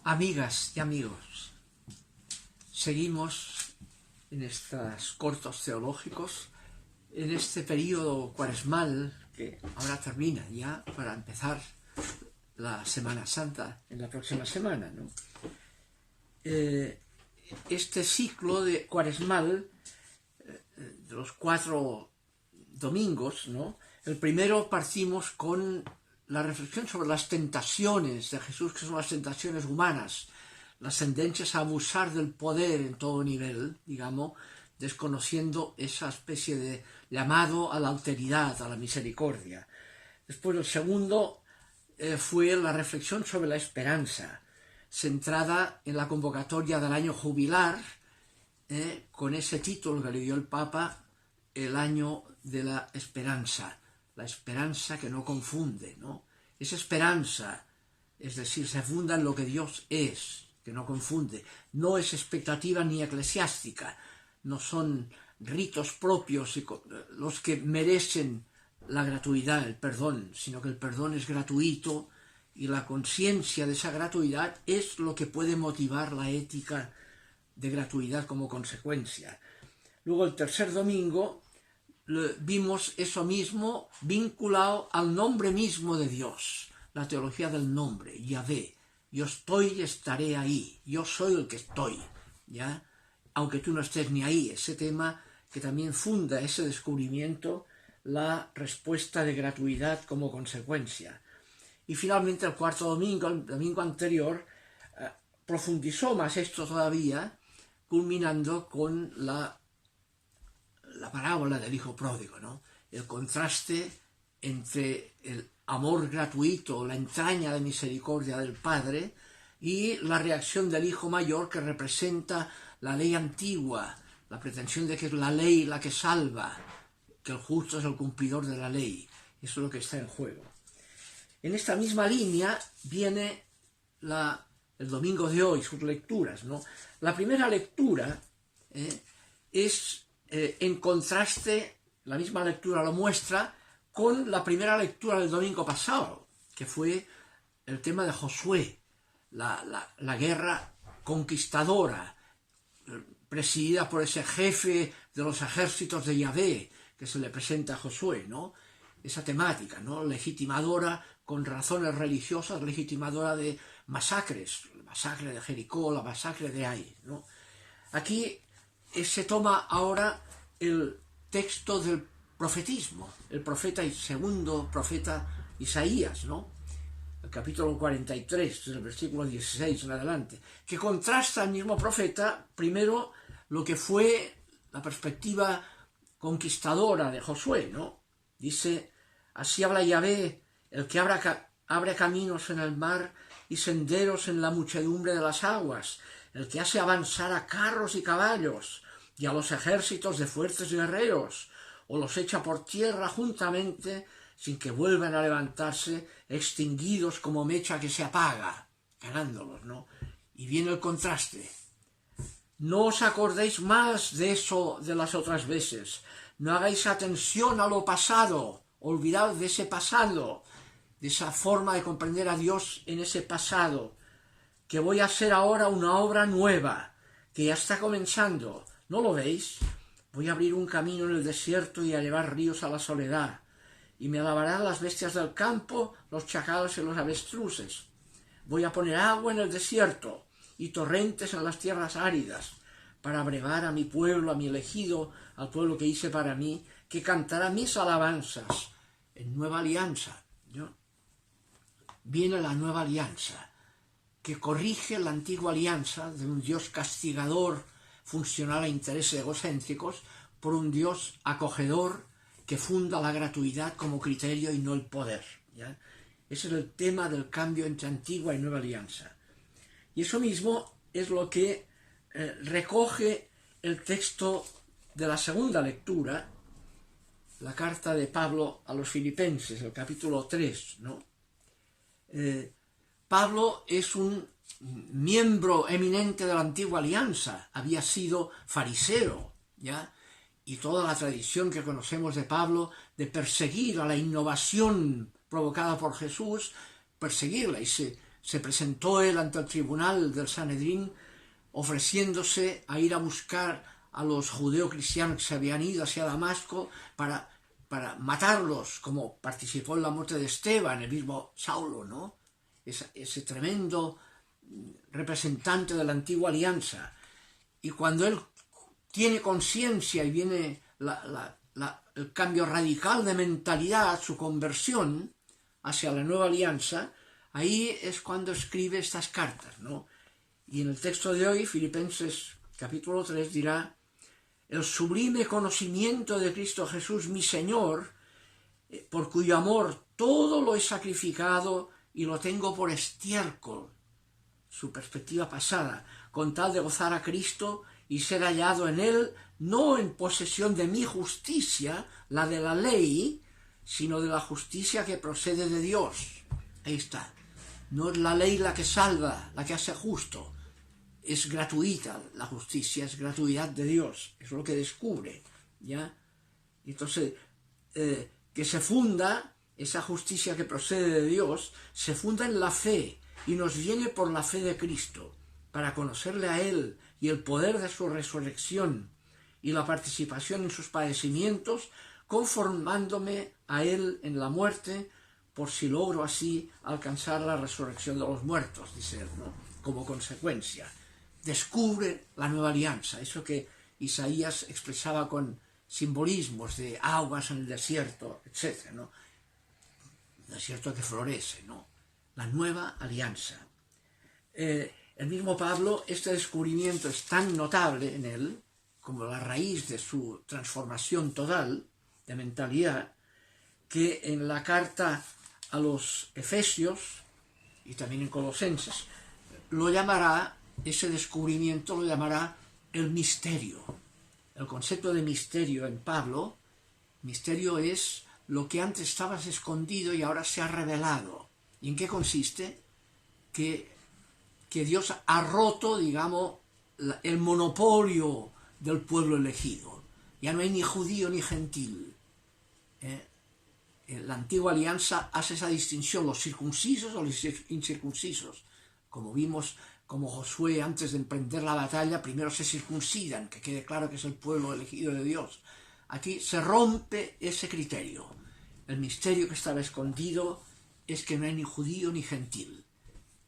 Amigas y amigos, seguimos en estos cortos teológicos, en este periodo cuaresmal que ahora termina ya para empezar la Semana Santa en la próxima semana, ¿no? Este ciclo de cuaresmal, de los 4 domingos, ¿no? El primero partimos con la reflexión sobre las tentaciones de Jesús, que son las tentaciones humanas, las tendencias a abusar del poder en todo nivel, digamos, desconociendo esa especie de llamado a la alteridad, a la misericordia. Después el segundo fue la reflexión sobre la esperanza, centrada en la convocatoria del año jubilar, con ese título que le dio el Papa, el año de la esperanza que no confunde, ¿no? Es esperanza, es decir, se funda en lo que Dios es, que no confunde, no es expectativa ni eclesiástica, no son ritos propios los que merecen la gratuidad, el perdón, sino que el perdón es gratuito y la conciencia de esa gratuidad es lo que puede motivar la ética de gratuidad como consecuencia. Luego el tercer domingo vimos eso mismo vinculado al nombre mismo de Dios, la teología del nombre, Yahvé. Yo estoy y estaré ahí, yo soy el que estoy, ¿ya? Aunque tú no estés ni ahí, ese tema que también funda ese descubrimiento, la respuesta de gratuidad como consecuencia. Y finalmente el cuarto domingo, el domingo anterior, profundizó más esto todavía, culminando con la parábola del hijo pródigo, ¿no? El contraste entre el amor gratuito, la entraña de misericordia del Padre y la reacción del hijo mayor que representa la ley antigua, la pretensión de que es la ley la que salva, que el justo es el cumplidor de la ley. Eso es lo que está en juego. En esta misma línea viene el domingo de hoy, sus lecturas, ¿no? La primera lectura es en contraste, la misma lectura lo muestra, con la primera lectura del domingo pasado, que fue el tema de Josué, la guerra conquistadora, presidida por ese jefe de los ejércitos de Yahvé, que se le presenta a Josué, ¿no? Esa temática, ¿no? Legitimadora con razones religiosas, legitimadora de masacres, la masacre de Jericó, la masacre de Ai, ¿no? Aquí se toma ahora el texto del profetismo, el segundo profeta Isaías, ¿no? El capítulo 43, del versículo 16 en adelante, que contrasta al mismo profeta, primero, lo que fue la perspectiva conquistadora de Josué, ¿no? Dice, así habla Yahvé, el que abre caminos en el mar y senderos en la muchedumbre de las aguas, el que hace avanzar a carros y caballos y a los ejércitos de fuertes guerreros, o los echa por tierra juntamente sin que vuelvan a levantarse, extinguidos como mecha que se apaga, ganándolos, ¿no? Y viene el contraste. No os acordéis más de eso de las otras veces, no hagáis atención a lo pasado, olvidad de ese pasado, de esa forma de comprender a Dios en ese pasado, que voy a hacer ahora una obra nueva, que ya está comenzando. ¿No lo veis? Voy a abrir un camino en el desierto y a llevar ríos a la soledad, y me alabarán las bestias del campo, los chacales y los avestruces. Voy a poner agua en el desierto y torrentes en las tierras áridas, para brevar a mi pueblo, a mi elegido, al pueblo que hice para mí, que cantará mis alabanzas en nueva alianza, ¿no? Viene la nueva alianza, que corrige la antigua alianza de un Dios castigador, funcional a intereses egocéntricos, por un Dios acogedor que funda la gratuidad como criterio y no el poder, ¿ya? Ese es el tema del cambio entre antigua y nueva alianza. Y eso mismo es lo que recoge el texto de la segunda lectura, la carta de Pablo a los Filipenses, el capítulo 3, ¿no? Pablo es un miembro eminente de la antigua alianza, había sido fariseo, ¿ya? Y toda la tradición que conocemos de Pablo de perseguir a la innovación provocada por Jesús, perseguirla, y se se presentó él ante el tribunal del Sanedrín ofreciéndose a ir a buscar a los judeocristianos que se habían ido hacia Damasco para matarlos, como participó en la muerte de Esteban, el mismo Saulo, ¿no? Ese tremendo representante de la antigua alianza. Y cuando él tiene conciencia y viene el cambio radical de mentalidad, su conversión hacia la nueva alianza, ahí es cuando escribe estas cartas, ¿no? Y en el texto de hoy, Filipenses capítulo 3 dirá: el sublime conocimiento de Cristo Jesús, mi Señor, por cuyo amor todo lo he sacrificado y lo tengo por estiércol, su perspectiva pasada, con tal de gozar a Cristo y ser hallado en él, no en posesión de mi justicia, la de la ley, sino de la justicia que procede de Dios. Ahí está. No es la ley la que salva, la que hace justo. Es gratuita, la justicia es gratuidad de Dios, es lo que descubre, ¿ya? Entonces, que se funda, esa justicia que procede de Dios, se funda en la fe, y nos viene por la fe de Cristo, para conocerle a Él, y el poder de su resurrección, y la participación en sus padecimientos, conformándome a Él en la muerte, por si logro así alcanzar la resurrección de los muertos, dice él, ¿no? Como consecuencia. Descubre la nueva alianza, eso que Isaías expresaba con simbolismos de aguas en el desierto, etc., ¿no? El desierto que florece, ¿no? La nueva alianza. El mismo Pablo, este descubrimiento es tan notable en él, como la raíz de su transformación total de mentalidad, que en la carta a los Efesios y también en Colosenses lo llamará, ese descubrimiento lo llamará el misterio. El concepto de misterio en Pablo, misterio es lo que antes estaba escondido y ahora se ha revelado. ¿Y en qué consiste? Que Dios ha roto, digamos, el monopolio del pueblo elegido. Ya no hay ni judío ni gentil. La antigua alianza hace esa distinción, los circuncisos o los incircuncisos. Como vimos, como Josué antes de emprender la batalla, primero se circuncidan, que quede claro que es el pueblo elegido de Dios. Aquí se rompe ese criterio. El misterio que estaba escondido es que no hay ni judío ni gentil.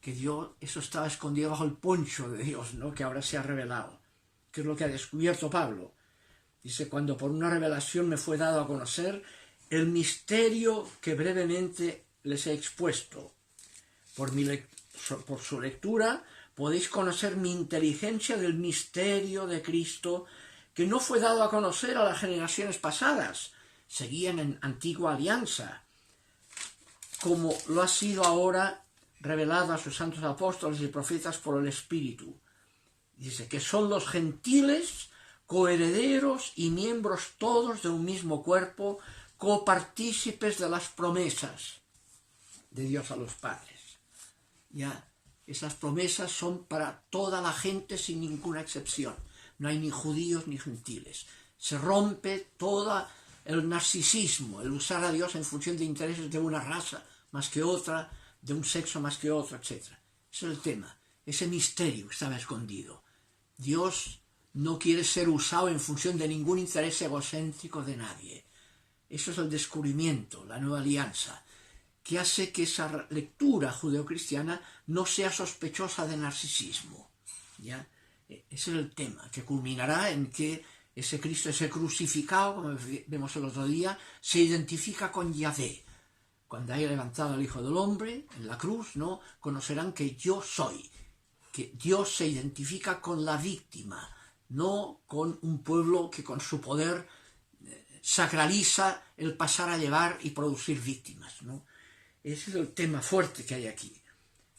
Que Dios, eso estaba escondido bajo el poncho de Dios, ¿no? Que ahora se ha revelado. Que es lo que ha descubierto Pablo. Dice, cuando por una revelación me fue dado a conocer el misterio que brevemente les he expuesto. Por su lectura podéis conocer mi inteligencia del misterio de Cristo, que no fue dado a conocer a las generaciones pasadas, seguían en antigua alianza, como lo ha sido ahora revelado a sus santos apóstoles y profetas por el Espíritu. Dice que son los gentiles, coherederos y miembros todos de un mismo cuerpo, copartícipes de las promesas de Dios a los padres. Ya, esas promesas son para toda la gente sin ninguna excepción. No hay ni judíos ni gentiles. Se rompe todo el narcisismo, el usar a Dios en función de intereses de una raza más que otra, de un sexo más que otro, etc. Ese es el tema, ese misterio que estaba escondido. Dios no quiere ser usado en función de ningún interés egocéntrico de nadie. Eso es el descubrimiento, la nueva alianza, que hace que esa lectura judeocristiana no sea sospechosa de narcisismo. ¿Ya? Ese es el tema, que culminará en que ese Cristo, ese crucificado, como vemos el otro día, se identifica con Yahvé. Cuando haya levantado al Hijo del Hombre en la cruz, ¿no? Conocerán que yo soy, que Dios se identifica con la víctima, no con un pueblo que con su poder sacraliza el pasar a llevar y producir víctimas, ¿no? Ese es el tema fuerte que hay aquí,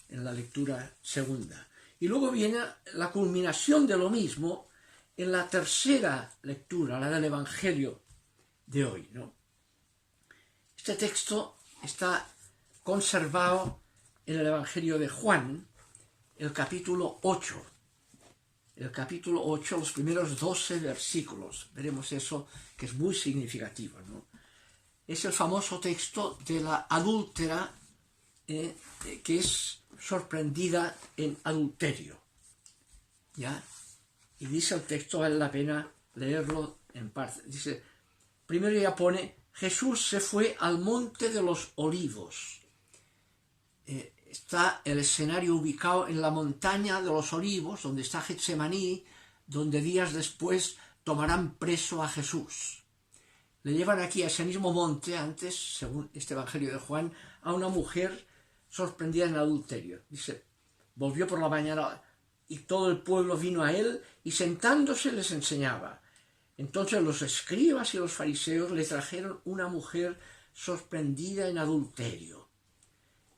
en la lectura segunda. Y luego viene la culminación de lo mismo en la tercera lectura, la del Evangelio de hoy, ¿no? Este texto está conservado en el Evangelio de Juan, el capítulo 8. El capítulo 8, los primeros 12 versículos. Veremos eso, que es muy significativo, ¿no? Es el famoso texto de la adúltera que es sorprendida en adulterio. ¿Ya? Y dice el texto, vale la pena leerlo en parte. Dice, primero ya pone, Jesús se fue al monte de los olivos. Está el escenario ubicado en la montaña de los olivos, donde está Getsemaní, donde días después tomarán preso a Jesús. Le llevan aquí a ese mismo monte, antes, según este Evangelio de Juan, a una mujer sorprendida en adulterio. Dice, volvió por la mañana y todo el pueblo vino a él y sentándose les enseñaba. Entonces los escribas y los fariseos le trajeron una mujer sorprendida en adulterio.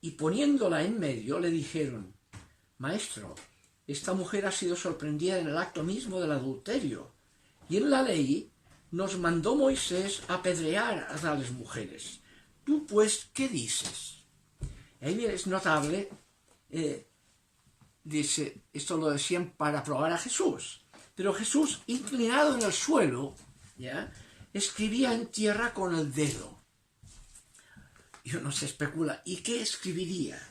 Y poniéndola en medio le dijeron, Maestro, esta mujer ha sido sorprendida en el acto mismo del adulterio. Y en la ley nos mandó Moisés apedrear a tales mujeres. ¿Tú pues qué dices? Ahí es notable, dice, esto lo decían para probar a Jesús. Pero Jesús, inclinado en el suelo, ¿ya?, escribía en tierra con el dedo. Y uno se especula, ¿y qué escribiría?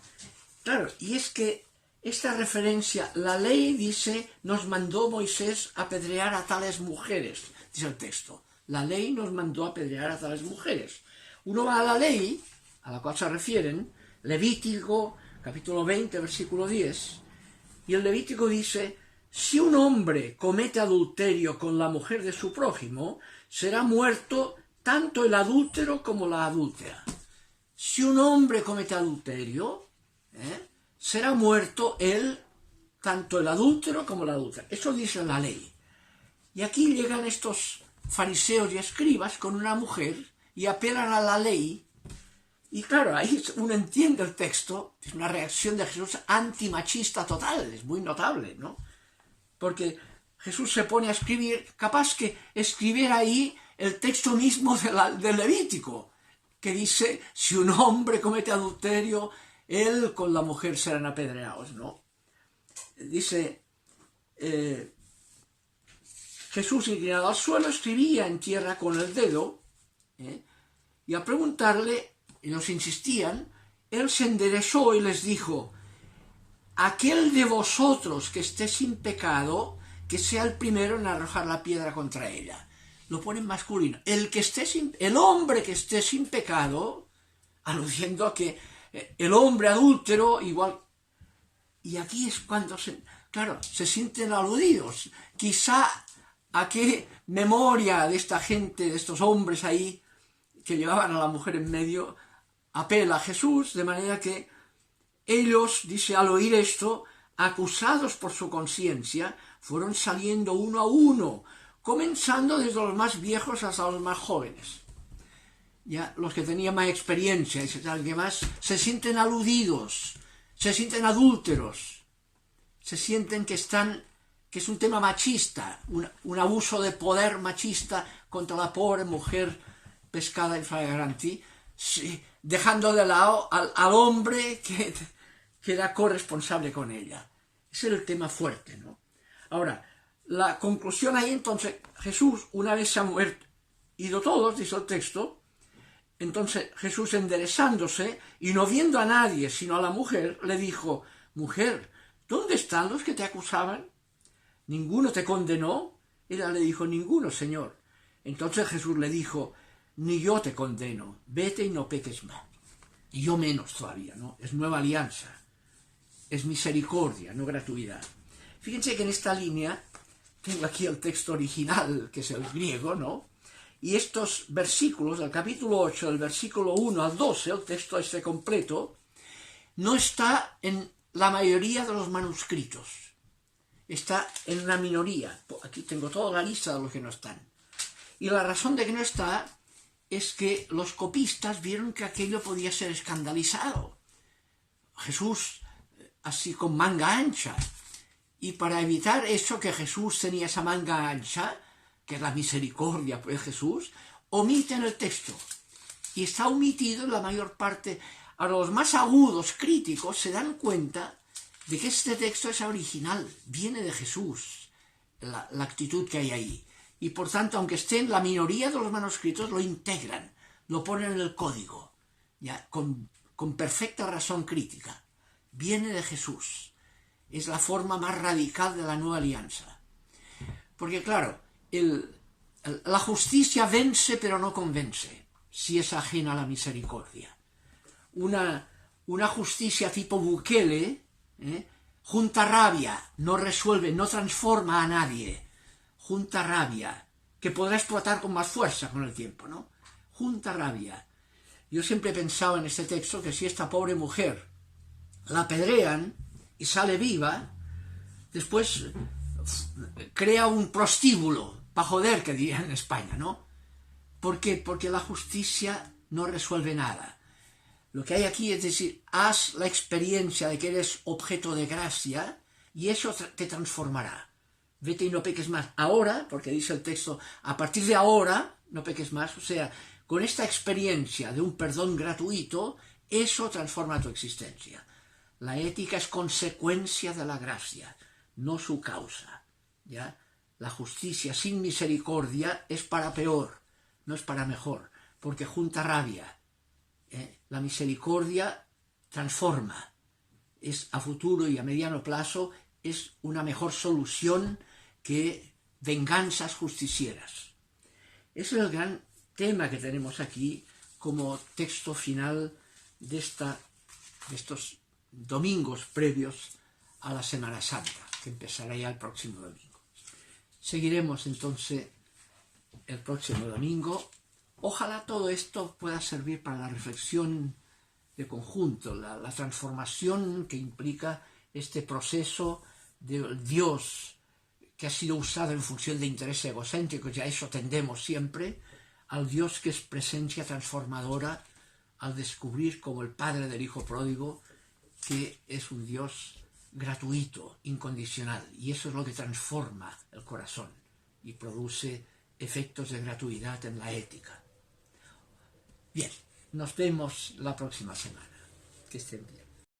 Claro, y es que esta referencia, la ley dice, nos mandó Moisés apedrear a tales mujeres, dice el texto. La ley nos mandó apedrear a tales mujeres. Uno va a la ley, a la cual se refieren, Levítico, capítulo 20, versículo 10, y el Levítico dice, si un hombre comete adulterio con la mujer de su prójimo, será muerto tanto el adúltero como la adúltera. Si un hombre comete adulterio, será muerto tanto el adúltero como la adúltera. Eso dice la ley. Y aquí llegan estos fariseos y escribas con una mujer y apelan a la ley. Y claro, ahí uno entiende el texto, es una reacción de Jesús antimachista total, es muy notable, ¿no? Porque Jesús se pone a escribir, capaz que escribir ahí el texto mismo del Levítico, que dice, si un hombre comete adulterio, él con la mujer serán apedreados, ¿no? Dice, Jesús, inclinado al suelo, escribía en tierra con el dedo, y al preguntarle, ellos insistían, él se enderezó y les dijo, aquel de vosotros que esté sin pecado, que sea el primero en arrojar la piedra contra ella. Lo pone en masculino. El hombre que esté sin pecado, aludiendo a que el hombre adúltero igual. Y aquí es cuando se sienten aludidos. Quizá a qué memoria de esta gente, de estos hombres ahí, que llevaban a la mujer en medio, apela a Jesús, de manera que ellos, dice, al oír esto, acusados por su conciencia, fueron saliendo uno a uno, comenzando desde los más viejos hasta los más jóvenes. Ya los que tenían más experiencia, que más se sienten aludidos, se sienten adúlteros, se sienten que es un tema machista, un abuso de poder machista contra la pobre mujer pescada en flagranti, sí, dejando de lado al hombre que era corresponsable con ella. Ese era el tema fuerte, ¿no? Ahora, la conclusión ahí entonces, Jesús, una vez se ha muerto, ido todos, dice el texto, entonces Jesús enderezándose y no viendo a nadie sino a la mujer, le dijo, mujer, ¿dónde están los que te acusaban? ¿Ninguno te condenó? Ella le dijo, ninguno, Señor. Entonces Jesús le dijo, ni yo te condeno, vete y no peques más. Y yo menos todavía, ¿no? Es nueva alianza, es misericordia, no gratuidad. Fíjense que en esta línea tengo aquí el texto original, que es el griego, ¿no? Y estos versículos, del capítulo 8, del versículo 1 al 12, el texto este completo, no está en la mayoría de los manuscritos. Está en una minoría. Aquí tengo toda la lista de los que no están. Y la razón de que no está es que los copistas vieron que aquello podía ser escandalizado. Jesús, así con manga ancha. Y para evitar eso, que Jesús tenía esa manga ancha, que es la misericordia de Jesús, omiten el texto. Y está omitido en la mayor parte. A los más agudos críticos se dan cuenta de que este texto es original, viene de Jesús, la actitud que hay ahí. Y por tanto, aunque esté en la minoría de los manuscritos, lo integran, lo ponen en el código, ya con con perfecta razón crítica. Viene de Jesús. Es la forma más radical de la nueva alianza. Porque claro, la justicia vence pero no convence, si es ajena a la misericordia. Una justicia tipo Bukele, junta rabia, no resuelve, no transforma a nadie. Junta rabia, que podrá explotar con más fuerza con el tiempo, ¿no? Junta rabia. Yo siempre he pensado en este texto que si esta pobre mujer la apedrean y sale viva, después crea un prostíbulo, para joder, que dirían en España, ¿no? ¿Por qué? Porque la justicia no resuelve nada. Lo que hay aquí es decir, haz la experiencia de que eres objeto de gracia y eso te transformará. Vete y no peques más. Ahora, porque dice el texto, a partir de ahora, no peques más. O sea, con esta experiencia de un perdón gratuito, eso transforma tu existencia. La ética es consecuencia de la gracia, no su causa. ¿Ya? La justicia sin misericordia es para peor, no es para mejor, porque junta rabia. La misericordia transforma, es a futuro y a mediano plazo, es una mejor solución que venganzas justicieras. Ese es el gran tema que tenemos aquí como texto final de estos domingos previos a la Semana Santa, que empezará ya el próximo domingo. Seguiremos entonces el próximo domingo. Ojalá todo esto pueda servir para la reflexión de conjunto, la transformación que implica este proceso del Dios que ha sido usado en función de intereses egocéntricos, y a eso tendemos siempre, al Dios que es presencia transformadora al descubrir como el Padre del Hijo Pródigo que es un Dios gratuito, incondicional, y eso es lo que transforma el corazón y produce efectos de gratuidad en la ética. Bien, nos vemos la próxima semana. Que estén bien.